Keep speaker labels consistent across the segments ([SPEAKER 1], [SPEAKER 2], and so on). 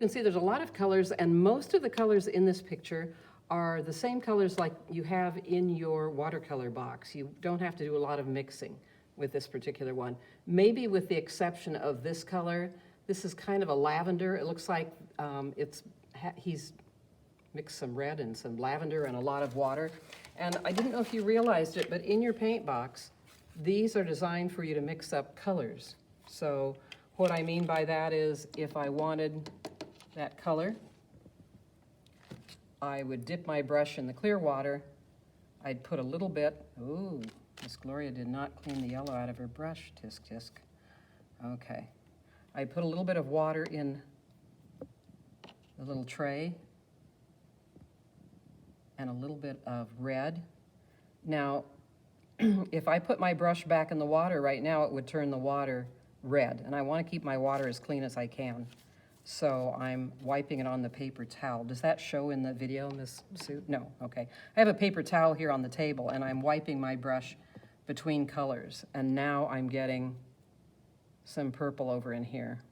[SPEAKER 1] You can see there's a lot of colors, and most of the colors in this picture are the same colors like you have in your watercolor box. You don't have to do a lot of mixing with this particular one. Maybe with the exception of this color. This is kind of a lavender. It looks like he's mixed some red and some lavender and a lot of water. And I didn't know if you realized it, but in your paint box, these are designed for you to mix up colors. So what I mean by that is if I wanted that color, I would dip my brush in the clear water. I'd put a little bit, ooh, Miss Gloria did not clean the yellow out of her brush, tisk tisk. Okay. I put a little bit of water in the little tray and a little bit of red. Now, if I put my brush back in the water right now, it would turn the water red, and I want to keep my water as clean as I can. So I'm wiping it on the paper towel. Does that show in the video, Miss Sue? No, okay. I have a paper towel here on the table, and I'm wiping my brush between colors, and now I'm getting some purple over in here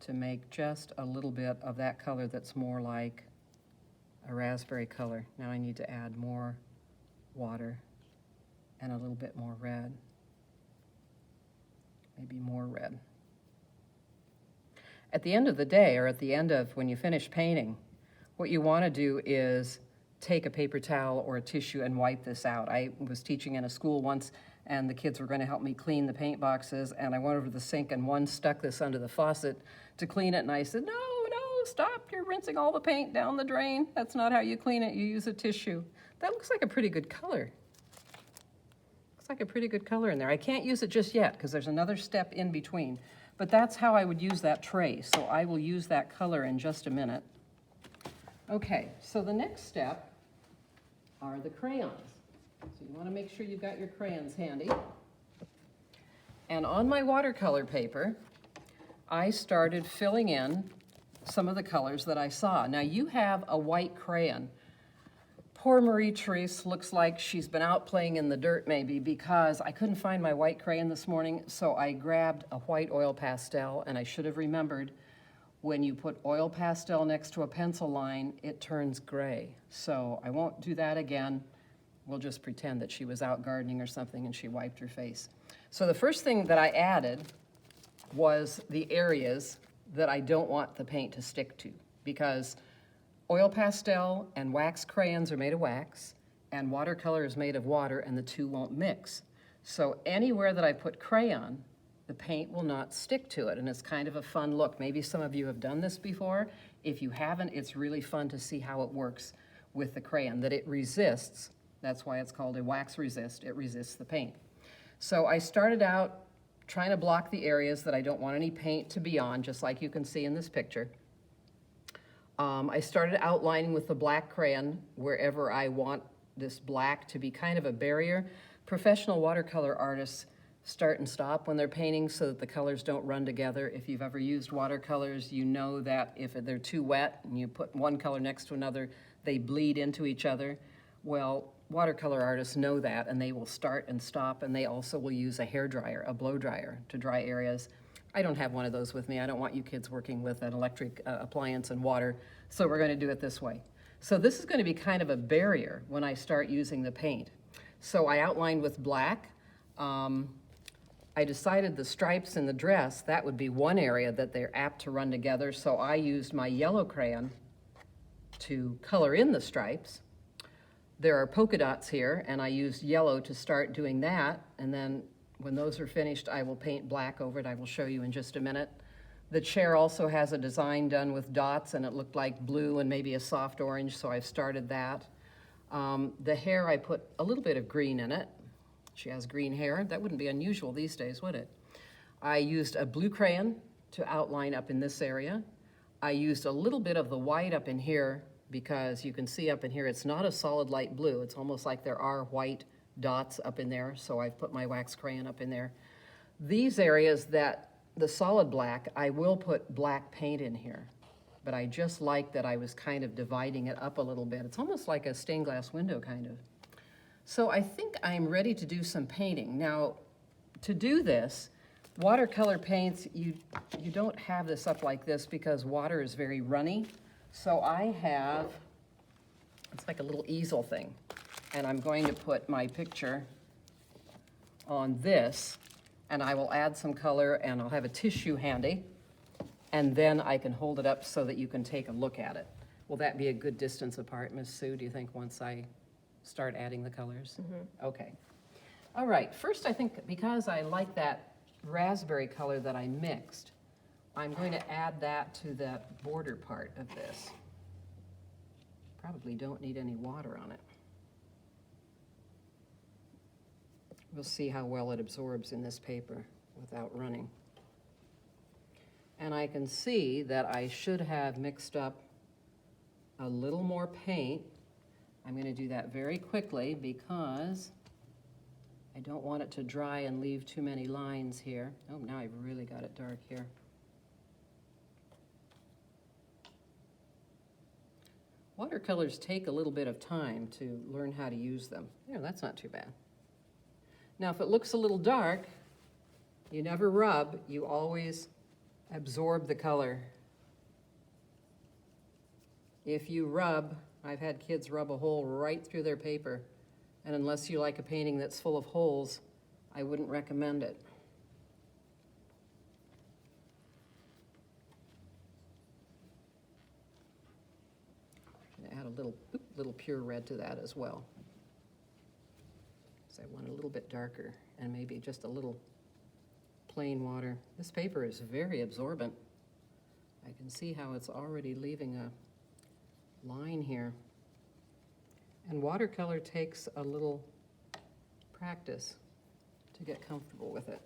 [SPEAKER 1] to make just a little bit of that color that's more like a raspberry color. Now I need to add more water and a little bit more red. Maybe more red. At the end of the day, or at the end of when you finish painting, what you want to do is take a paper towel or a tissue and wipe this out. I was teaching in a school once, and the kids were going to help me clean the paint boxes, and I went over to the sink, and one stuck this under the faucet to clean it, and I said, no, stop, you're rinsing all the paint down the drain. That's not how you clean it. You use a tissue. That looks like a pretty good color. Looks like a pretty good color in there. I can't use it just yet because there's another step in between. But that's how I would use that tray. So I will use that color in just a minute. Okay, so the next step are the crayons. So you want to make sure you've got your crayons handy. And on my watercolor paper, I started filling in some of the colors that I saw. Now you have a white crayon. Poor Marie-Therese looks like she's been out playing in the dirt maybe because I couldn't find my white crayon this morning, so I grabbed a white oil pastel, and I should have remembered when you put oil pastel next to a pencil line, it turns gray. So I won't do that again. We'll just pretend that she was out gardening or something and she wiped her face. So the first thing that I added was the areas that I don't want the paint to stick to, because oil pastel and wax crayons are made of wax, and watercolor is made of water, and the two won't mix. So anywhere that I put crayon, the paint will not stick to it, and it's kind of a fun look. Maybe some of you have done this before. If you haven't, it's really fun to see how it works with the crayon, that it resists. That's why it's called a wax resist. It resists the paint. So I started out trying to block the areas that I don't want any paint to be on, just like you can see in this picture. I started outlining with the black crayon wherever I want this black to be kind of a barrier. Professional watercolor artists start and stop when they're painting so that the colors don't run together. If you've ever used watercolors, you know that if they're too wet and you put one color next to another, they bleed into each other. Well, watercolor artists know that, and they will start and stop, and they also will use a hair dryer, a blow dryer, to dry areas. I don't have one of those with me. I don't want you kids working with an electric appliance and water, so we're going to do it this way. So this is going to be kind of a barrier when I start using the paint. So I outlined with black. I decided the stripes in the dress, that would be one area that they're apt to run together, so I used my yellow crayon to color in the stripes. There are polka dots here, and I used yellow to start doing that, and then when those are finished, I will paint black over it. I will show you in just a minute. The chair also has a design done with dots, and it looked like blue and maybe a soft orange, so I've started that. The hair, I put a little bit of green in it. She has green hair. That wouldn't be unusual these days, would it? I used a blue crayon to outline up in this area. I used a little bit of the white up in here because you can see up in here it's not a solid light blue. It's almost like there are white dots up in there, so I've put my wax crayon up in there. These areas that the solid black, I will put black paint in here, but I just like that I was kind of dividing it up a little bit. It's almost like a stained glass window kind of. So I think I'm ready to do some painting. Now, to do this, Watercolor paints, you don't have this up like this because water is very runny. So I have, it's like a little easel thing. And I'm going to put my picture on this, and I will add some color, and I'll have a tissue handy, and then I can hold it up so that you can take a look at it. Will that be a good distance apart, Miss Sue, do you think, once I start adding the colors? Mm-hmm. Okay. All right, first I think because I like that raspberry color that I mixed, I'm going to add that to the border part of this. Probably don't need any water on it. We'll see how well it absorbs in this paper without running. And I can see that I should have mixed up a little more paint. I'm going to do that very quickly because I don't want it to dry and leave too many lines here. Oh, now I've really got it dark here. Watercolors take a little bit of time to learn how to use them. Yeah, that's not too bad. Now, if it looks a little dark, you never rub, you always absorb the color. If you rub, I've had kids rub a hole right through their paper, and unless you like a painting that's full of holes, I wouldn't recommend it. I'm going to add a little pure red to that as well. So I want it a little bit darker, and maybe just a little plain water. This paper is very absorbent. I can see how it's already leaving a line here. And watercolor takes a little practice to get comfortable with it.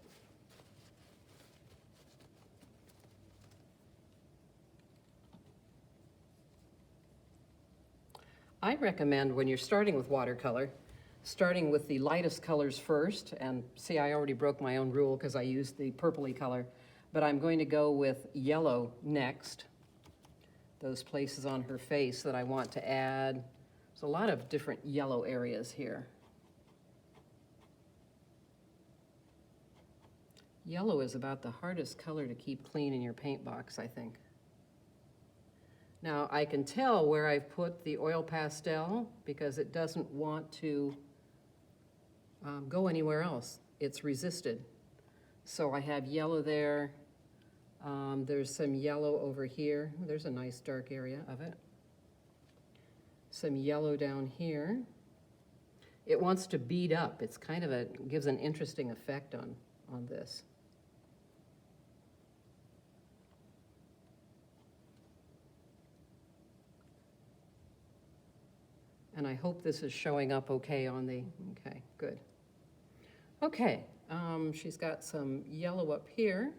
[SPEAKER 1] I recommend when you're starting with watercolor, starting with the lightest colors first, and see, I already broke my own rule because I used the purpley color, but I'm going to go with yellow next. Those places on her face that I want to add. There's a lot of different yellow areas here. Yellow is about the hardest color to keep clean in your paint box, I think. Now, I can tell where I've put the oil pastel because it doesn't want to go anywhere else. It's resisted. So I have yellow there. There's some yellow over here. There's a nice dark area of it. Some yellow down here. It wants to bead up. It's kind of gives an interesting effect on this. And I hope this is showing up okay on the, okay, good. Okay, she's got some yellow up here.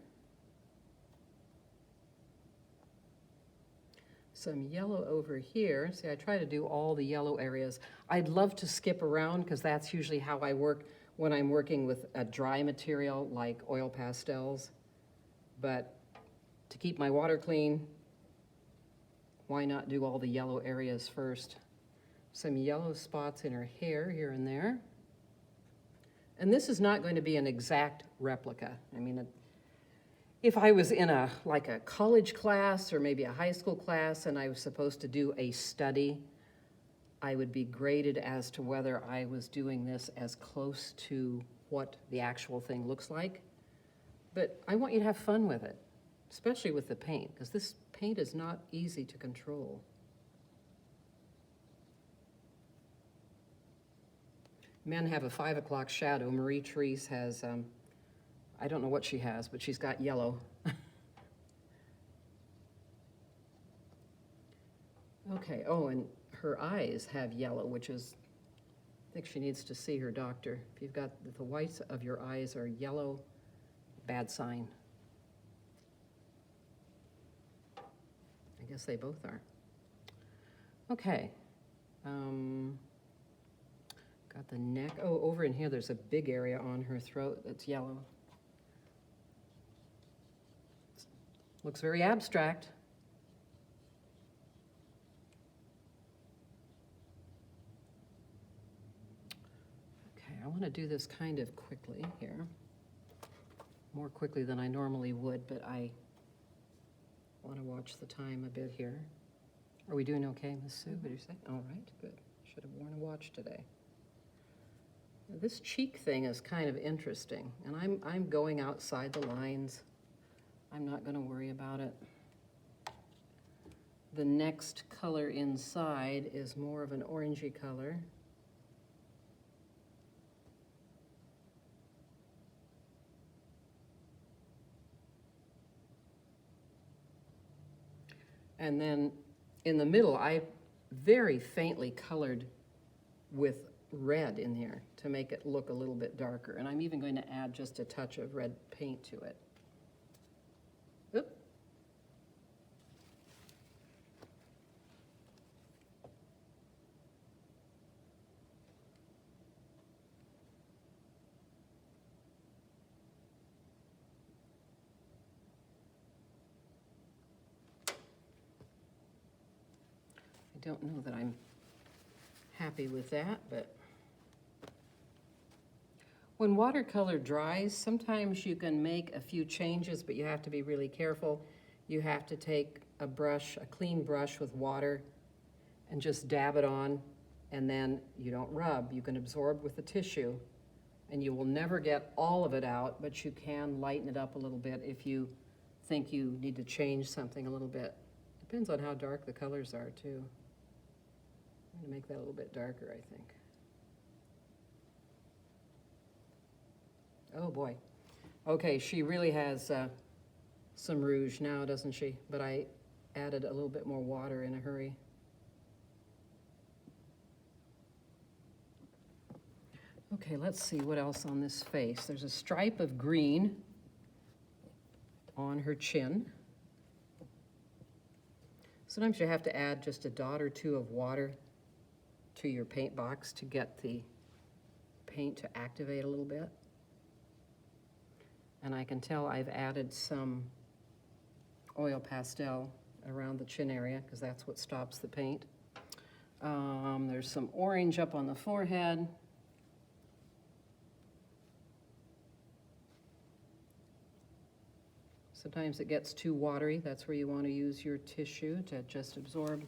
[SPEAKER 1] Some yellow over here. See, I try to do all the yellow areas. I'd love to skip around because that's usually how I work when I'm working with a dry material like oil pastels. But to keep my water clean, why not do all the yellow areas first? Some yellow spots in her hair here and there. And this is not going to be an exact replica. I mean, if I was in like a college class or maybe a high school class and I was supposed to do a study, I would be graded as to whether I was doing this as close to what the actual thing looks like. But I want you to have fun with it, especially with the paint, because this paint is not easy to control. Men have a 5 o'clock shadow. Marie Therese has, I don't know what she has, but she's got yellow. Okay, oh, and her eyes have yellow, which is, I think she needs to see her doctor. If you've got the whites of your eyes are yellow, bad sign. I guess they both are. Okay. Got the neck. Oh, over in here, there's a big area on her throat that's yellow. Looks very abstract. Okay, I want to do this kind of quickly here. more quickly than I normally would, but I want to watch the time a bit here. Are we doing okay, Miss Sue? What did you say? All right, good. Should have worn a watch today. Now, this cheek thing is kind of interesting, and I'm going outside the lines. I'm not going to worry about it. The next color inside is more of an orangey color. And then in the middle, I very faintly colored with red in here to make it look a little bit darker. And I'm even going to add just a touch of red paint to it. Oop. I don't know that I'm happy with that, but when watercolor dries, sometimes you can make a few changes, but you have to be really careful. You have to take a brush, a clean brush with water, and just dab it on, and then you don't rub. You can absorb with the tissue, and you will never get all of it out, but you can lighten it up a little bit if you think you need to change something a little bit. Depends on how dark the colors are, too. I'm going to make that a little bit darker, I think. Oh, boy. Okay, she really has some rouge now, doesn't she? But I added a little bit more water in a hurry. Okay, let's see what else on this face. There's a stripe of green on her chin. Sometimes you have to add just a dot or two of water to your paint box to get the paint to activate a little bit. And I can tell I've added some oil pastel around the chin area because that's what stops the paint. There's some orange up on the forehead. Sometimes it gets too watery. That's where you want to use your tissue to just absorb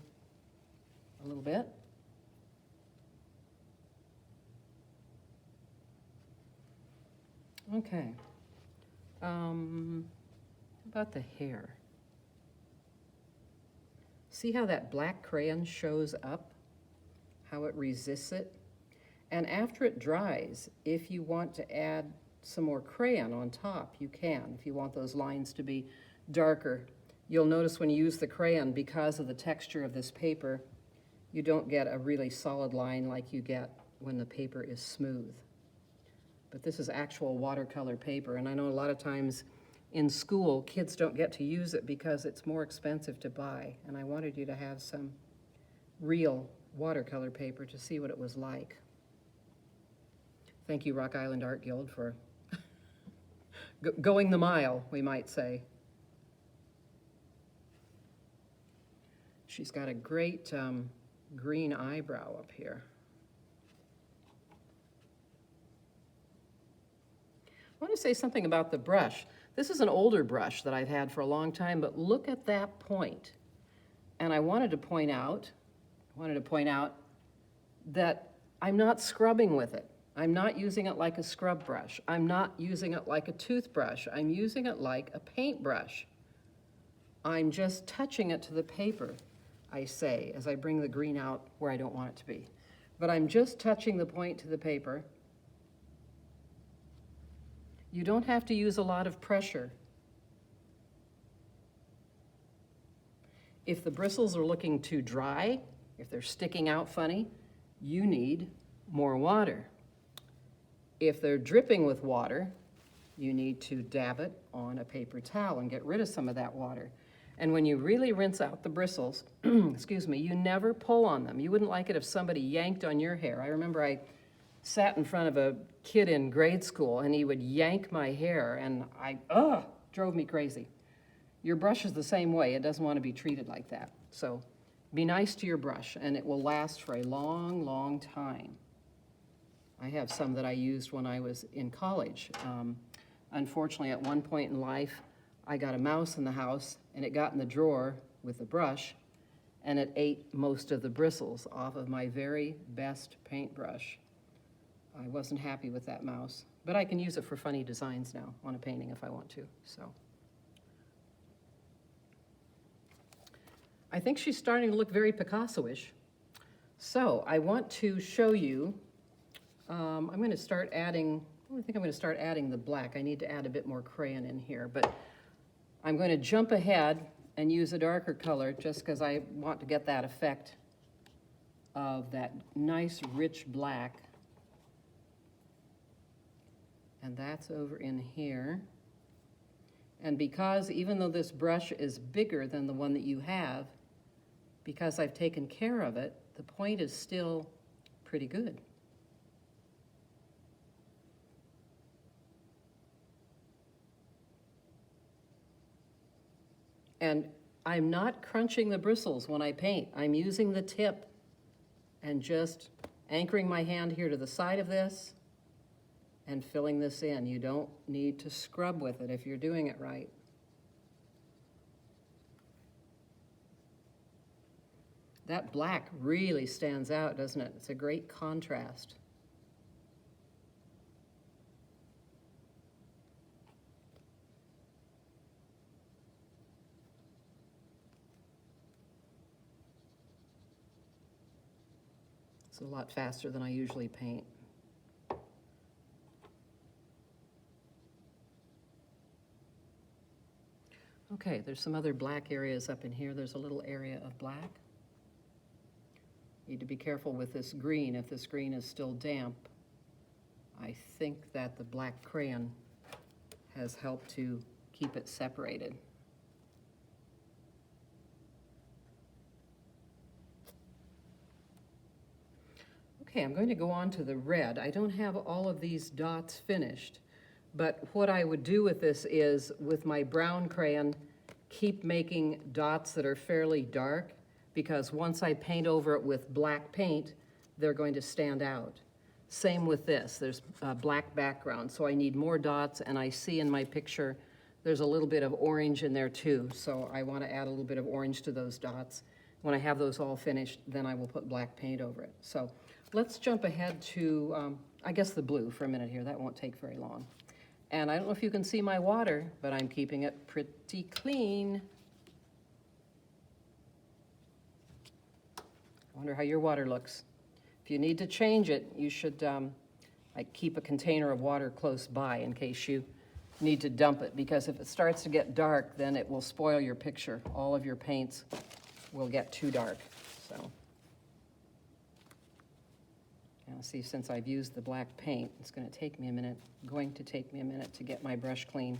[SPEAKER 1] a little bit. Okay. How about the hair? See how that black crayon shows up? How it resists it? And after it dries, if you want to add some more crayon on top, you can. If you want those lines to be darker, you'll notice when you use the crayon, because of the texture of this paper, you don't get a really solid line like you get when the paper is smooth. But this is actual watercolor paper, and I know a lot of times in school, kids don't get to use it because it's more expensive to buy, and I wanted you to have some real watercolor paper to see what it was like. Thank you, Rock Island Art Guild, for going the mile, we might say. She's got a great green eyebrow up here. I want to say something about the brush. This is an older brush that I've had for a long time, but look at that point. And I wanted to point out that I'm not scrubbing with it. I'm not using it like a scrub brush. I'm not using it like a toothbrush. I'm using it like a paintbrush. I'm just touching it to the paper, I say, as I bring the green out where I don't want it to be. But I'm just touching the point to the paper. You don't have to use a lot of pressure. If the bristles are looking too dry, if they're sticking out funny, you need more water. If they're dripping with water, you need to dab it on a paper towel and get rid of some of that water. And when you really rinse out the bristles, excuse me, you never pull on them. You wouldn't like it if somebody yanked on your hair. I remember I sat in front of a kid in grade school and he would yank my hair and drove me crazy. Your brush is the same way. It doesn't want to be treated like that. So be nice to your brush and it will last for a long, long time. I have some that I used when I was in college. Unfortunately, at one point in life, I got a mouse in the house, and it got in the drawer with the brush, and it ate most of the bristles off of my very best paintbrush. I wasn't happy with that mouse, but I can use it for funny designs now on a painting if I want to, so. I think she's starting to look very Picasso-ish. So I want to show you, I'm going to start adding, I think I'm going to start adding the black. I need to add a bit more crayon in here, but I'm going to jump ahead and use a darker color just because I want to get that effect of that nice rich black. And that's over in here. And because even though this brush is bigger than the one that you have, because I've taken care of it, the point is still pretty good. And I'm not crunching the bristles when I paint. I'm using the tip and just anchoring my hand here to the side of this and filling this in. You don't need to scrub with it if you're doing it right. That black really stands out, doesn't it? It's a great contrast. It's a lot faster than I usually paint. Okay, there's some other black areas up in here. There's a little area of black. Need to be careful with this green. If this green is still damp, I think that the black crayon has helped to keep it separated. Okay, I'm going to go on to the red. I don't have all of these dots finished, but what I would do with this is, with my brown crayon, keep making dots that are fairly dark, because once I paint over it with black paint, they're going to stand out. Same with this, there's a black background, so I need more dots, and I see in my picture there's a little bit of orange in there too, so I want to add a little bit of orange to those dots. When I have those all finished, then I will put black paint over it. So let's jump ahead to, I guess, the blue for a minute here. That won't take very long. And I don't know if you can see my water, but I'm keeping it pretty clean. I wonder how your water looks. If you need to change it, you should keep a container of water close by in case you need to dump it, because if it starts to get dark, then it will spoil your picture. All of your paints will get too dark. So, now see, since I've used the black paint, it's going to take me a minute to get my brush clean.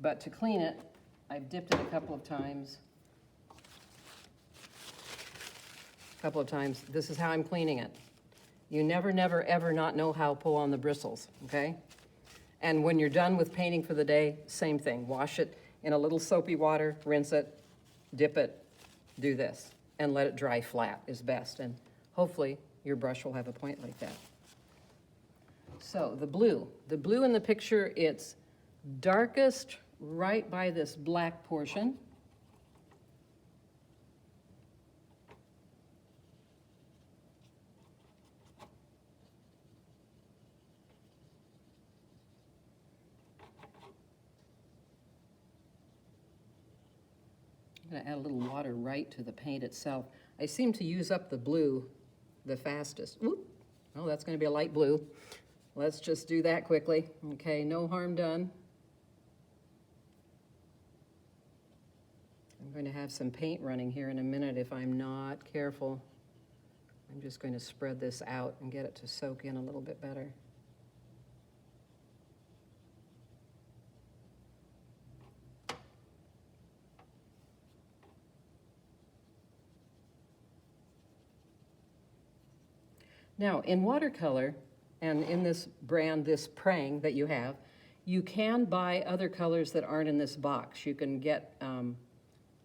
[SPEAKER 1] But to clean it, I've dipped it a couple of times. This is how I'm cleaning it. You never, ever not know how to pull on the bristles, okay? And when you're done with painting for the day, same thing. Wash it in a little soapy water, rinse it, dip it, do this, and let it dry flat is best. And hopefully your brush will have a point like that. So the blue in the picture, it's darkest right by this black portion. I'm going to add a little water right to the paint itself. I seem to use up the blue the fastest. Oop. Oh, that's going to be a light blue. Let's just do that quickly. Okay, no harm done. I'm going to have some paint running here in a minute if I'm not careful. I'm just going to spread this out and get it to soak in a little bit better. Now, in watercolor, and in this brand, this Prang that you have, you can buy other colors that aren't in this box. You can get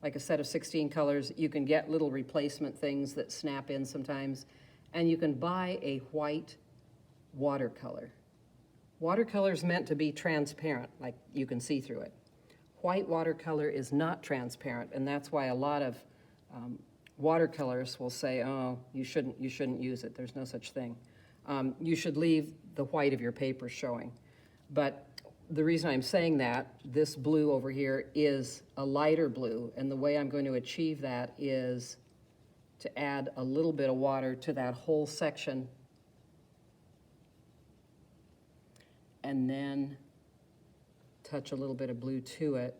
[SPEAKER 1] like a set of 16 colors. You can get little replacement things that snap in sometimes, and you can buy a white watercolor. Watercolor is meant to be transparent, like you can see through it. White watercolor is not transparent, and that's why a lot of watercolorists will say, oh, you shouldn't use it. There's no such thing. You should leave the white of your paper showing. But the reason I'm saying that, this blue over here is a lighter blue, and the way I'm going to achieve that is to add a little bit of water to that whole section, and then touch a little bit of blue to it,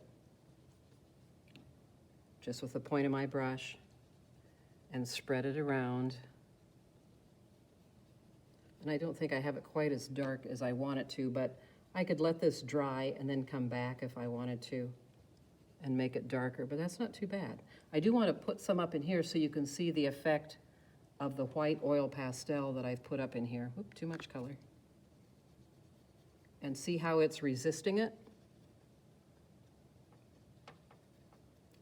[SPEAKER 1] just with the point of my brush, and spread it around. And I don't think I have it quite as dark as I want it to, but I could let this dry and then come back if I wanted to and make it darker, but that's not too bad. I do want to put some up in here so you can see the effect of the white oil pastel that I've put up in here. Whoop, too much color. And see how it's resisting it?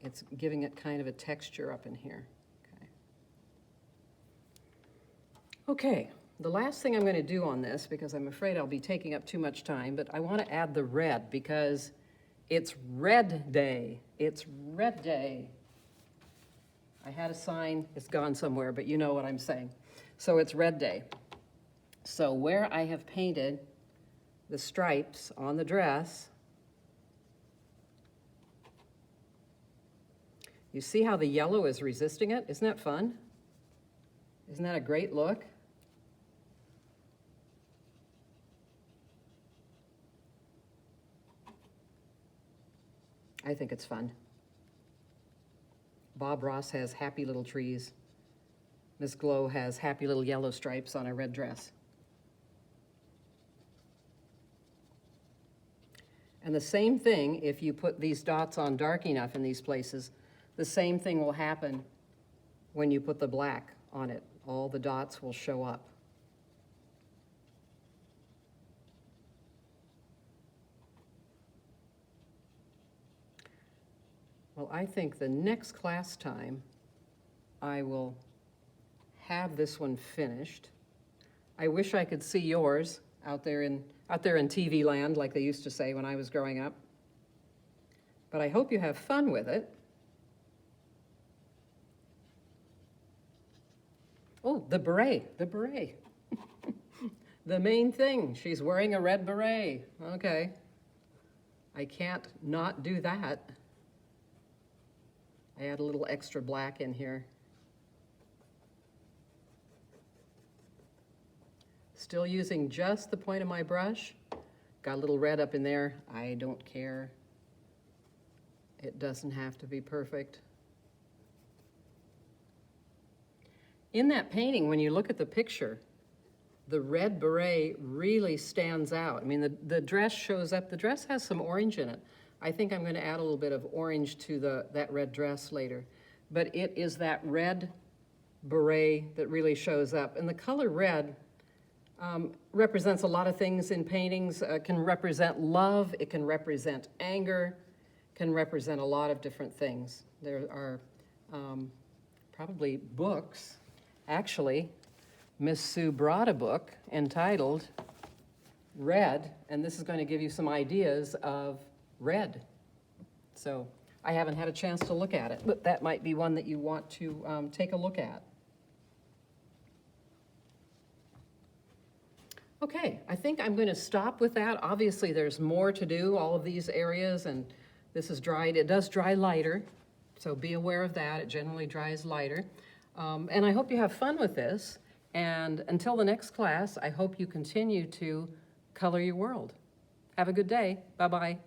[SPEAKER 1] It's giving it kind of a texture up in here. Okay, the last thing I'm going to do on this, because I'm afraid I'll be taking up too much time, but I want to add the red because it's Red Day. It's Red Day. I had a sign, it's gone somewhere, but you know what I'm saying. So it's Red Day. So where I have painted the stripes on the dress, you see how the yellow is resisting it? Isn't that fun? Isn't that a great look? I think it's fun. Bob Ross has happy little trees. Miss Glow has happy little yellow stripes on a red dress. And the same thing, if you put these dots on dark enough in these places, the same thing will happen when you put the black on it. All the dots will show up. Well, I think the next class time, I will have this one finished. I wish I could see yours out there in TV land, like they used to say when I was growing up. But I hope you have fun with it. Oh, the beret, the beret. The main thing, she's wearing a red beret. Okay. I can't not do that. I add a little extra black in here. Still using just the point of my brush. Got a little red up in there. I don't care. It doesn't have to be perfect. In that painting, when you look at the picture, the red beret really stands out. I mean, the dress shows up. The dress has some orange in it. I think I'm going to add a little bit of orange to that red dress later. But it is that red beret that really shows up. And the color red represents a lot of things in paintings. It can represent love, it can represent anger, can represent a lot of different things. There are probably books. Actually, Miss Sue brought a book entitled Red, and this is going to give you some ideas of red. So I haven't had a chance to look at it, but that might be one that you want to take a look at. Okay, I think I'm going to stop with that. Obviously, there's more to do, all of these areas, and this is dried. It does dry lighter, so be aware of that. It generally dries lighter. And I hope you have fun with this. And until the next class, I hope you continue to color your world. Have a good day. Bye-bye.